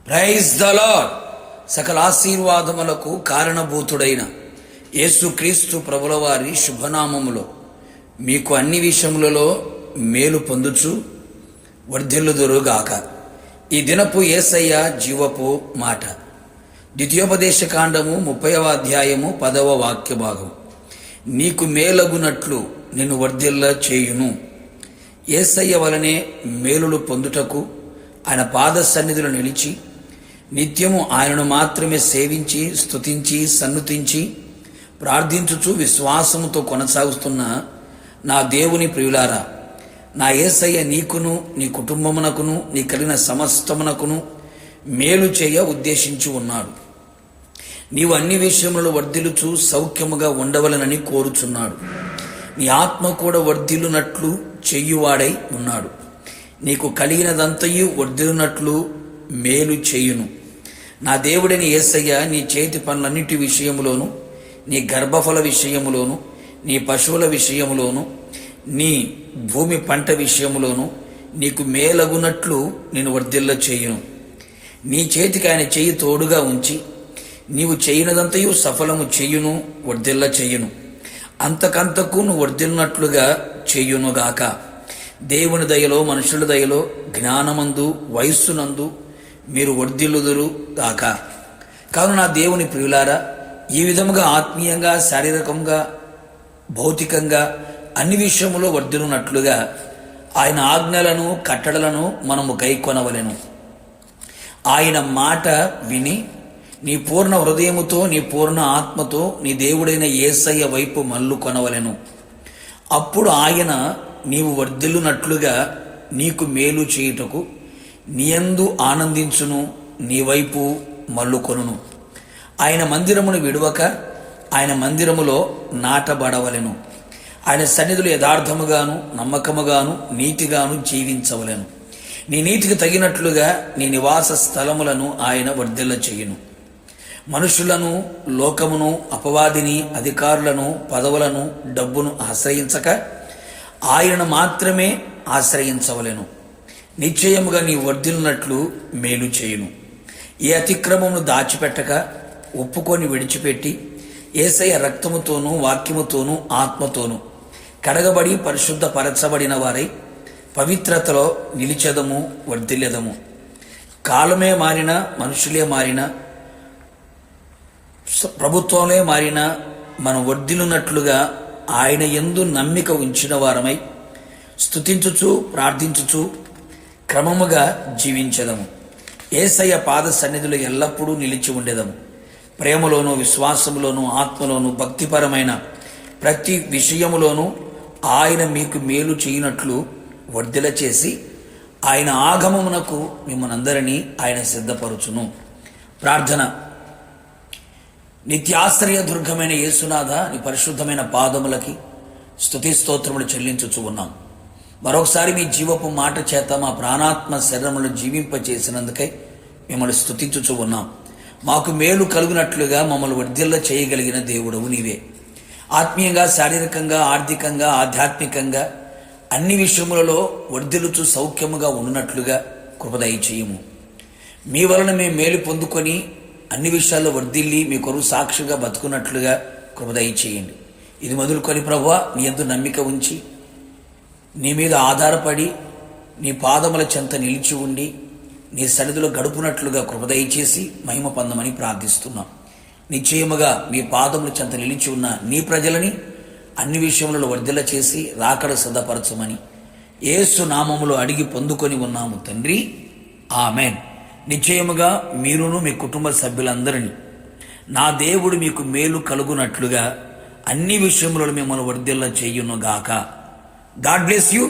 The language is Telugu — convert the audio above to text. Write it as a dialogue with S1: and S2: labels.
S1: Praise the lord. సకల ఆశీర్వాదములకు కారణభూతుడైన యేసుక్రీస్తు ప్రభుల వారి శుభనామములో మీకు అన్ని విషయములలో మేలు పొందుచు వర్ధిల్లుదురుగాక. ఈ దినపు యేసయ్య జీవపు మాట. ద్వితీయోపదేశ కాండము 30వ అధ్యాయము 10వ వాక్య భాగం. నీకు మేలగునట్లు నిన్ను వర్ధిల్ల చేయును. యేసయ్య వలనే మేలులు పొందుటకు ఆయన పాద సన్నిధిలో నిలిచి నిత్యము ఆయనను మాత్రమే సేవించి స్తుతించి సన్నుతించి ప్రార్థించుచు విశ్వాసముతో కొనసాగుతున్న నా దేవుని ప్రియులారా, నా యేసయ్య నీకును నీ కుటుంబమునకును నీ కలిగిన సమస్తమునకును మేలు చేయ ఉద్దేశించి ఉన్నాడు. నీవు అన్ని విషయములలో వర్ధిల్లుచు సౌఖ్యముగా ఉండవలనని కోరుచున్నాడు. నీ ఆత్మ కూడా వర్ధిల్లునట్లు చెయ్యువాడై ఉన్నాడు. నీకు కలిగినదంతయు వర్ధిల్లునట్లు మేలు చేయును. నా దేవుడైన యేసయ్య నీ చేతి పనులన్నిటి విషయములోను, నీ గర్భఫల విషయములోను, నీ పశువుల విషయములోను, నీ భూమి పంట విషయములోను నీకు మేలగునట్లు నేను వర్ధిల్ల చేయును. నీ చేతికి ఆయన చెయ్యి తోడుగా ఉంచి నీవు చేయనదంతయు సఫలము చెయ్యును, వర్ధిల్ల చెయ్యును. అంతకంతకు నువ్వు వర్ధిల్లినట్లుగా చెయ్యునుగాక. దేవుని దయలో మనుషుల దయలో జ్ఞానమందు వయస్సునందు మీరు వర్ధిల్లుదురు గాక. కావున నా దేవుని ప్రియులారా, ఈ విధముగా ఆత్మీయంగా శారీరకంగా భౌతికంగా అన్ని విషయములో వర్ధిల్లునట్లుగా ఆయన ఆజ్ఞలను కట్టడలను మనము గైకొనవలెను. ఆయన మాట విని నీ పూర్ణ హృదయముతో నీ పూర్ణ ఆత్మతో నీ దేవుడైన యేసయ్య వైపు మల్లు కొనవలెను. అప్పుడు ఆయన నీవు వర్ధిల్లునట్లుగా నీకు మేలు చేయుటకు నీయందు ఆనందించును, నీ వైపు మల్లుకొనును. ఆయన మందిరమును విడువక ఆయన మందిరములో నాటబడవలెను. ఆయన సన్నిధులు యథార్థముగాను నమ్మకముగాను నీతిగాను జీవించవలెను. నీ నీతికి తగినట్లుగా నీ నివాస స్థలములను ఆయన వర్ధిల్ల చేయును. మనుషులను, లోకమును, అపవాదిని, అధికారులను, పదవులను, డబ్బును ఆశ్రయించక ఆయనను మాత్రమే ఆశ్రయించవలెను. నిశ్చయముగా నీ వర్ధిల్లినట్లు మేలు చేయును. ఏ అతిక్రమమును దాచిపెట్టక ఒప్పుకొని విడిచిపెట్టి యేసయ్య రక్తముతోనూ వాక్యముతోనూ ఆత్మతోనూ కడగబడి పరిశుద్ధపరచబడిన వారై పవిత్రతలో నిలిచెదము, వర్ధిల్లెదము. కాలమే మారిన, మనుషులే మారిన, ప్రభుత్వమే మారిన మనం వర్ధిల్లునట్లుగా ఆయన యందు నమ్మిక ఉంచిన వారమై స్తుతించుచు ప్రార్థించుచు క్రమముగా జీవించెదము. యేసయ్య పాద సన్నిధిలో ఎల్లప్పుడూ నిలిచి ఉండేదము. ప్రేమలోను విశ్వాసములోను ఆత్మలోను భక్తిపరమైన ప్రతి విషయములోనూ ఆయన మీకు మేలు చేయనట్లు వర్ధిల చేసి ఆయన ఆగమమునకు మిమ్మల్నందరినీ ఆయన సిద్ధపరుచును. ప్రార్థన. నిత్యాశ్రయ దుర్గమైన యేసునాథ, నీ పరిశుద్ధమైన పాదములకి స్తుతి స్తోత్రములు చెల్లించుచు ఉన్నాం. మరొకసారి మీ జీవపు మాట చేత మా ప్రాణాత్మ శరీరములను జీవింపచేసినందుకై మిమ్మల్ని స్తుతించుచు ఉన్నాం. మాకు మేలు కలుగునట్లుగా మమ్మల్ని వర్ధిల్ల చేయగలిగిన దేవుడవు నీవే. ఆత్మీయంగా శారీరకంగా ఆర్థికంగా ఆధ్యాత్మికంగా అన్ని విషయములలో వర్ధిల్లుచు సౌఖ్యముగా ఉన్నట్లుగా కృపదయ చేయము. మీ వలన మేము మేలు పొందుకొని అన్ని విషయాల్లో వర్ధిల్లి మీ కొరకు సాక్షిగా బతుకున్నట్లుగా కృపదయ చేయండి. ఇది మొదలుకొని ప్రభువా, నీ యందు నమ్మిక ఉంచి నీ మీద ఆధారపడి నీ పాదముల చెంత నిలిచి ఉండి నీ సన్నిధిలో గడుపునట్లుగా కృపదయ చేసి మహిమ పొందమని ప్రార్థిస్తున్నాం. నిశ్చయముగా మీ పాదముల చెంత నిలిచి ఉన్న నీ ప్రజలని అన్ని విషయములలో వర్ధిల్ల చేసి రాకడ సిద్ధపరచమని యేసు నామములో అడిగి పొందుకొని ఉన్నాము తండ్రి, ఆమెన్. నిశ్చయముగా మీరును మీ కుటుంబ సభ్యులందరినీ నా దేవుడు మీకు మేలు కలుగునట్లుగా అన్ని విషయములలో మిమ్మల్ని వర్ధిల్ల చేయునుగాక. God bless you.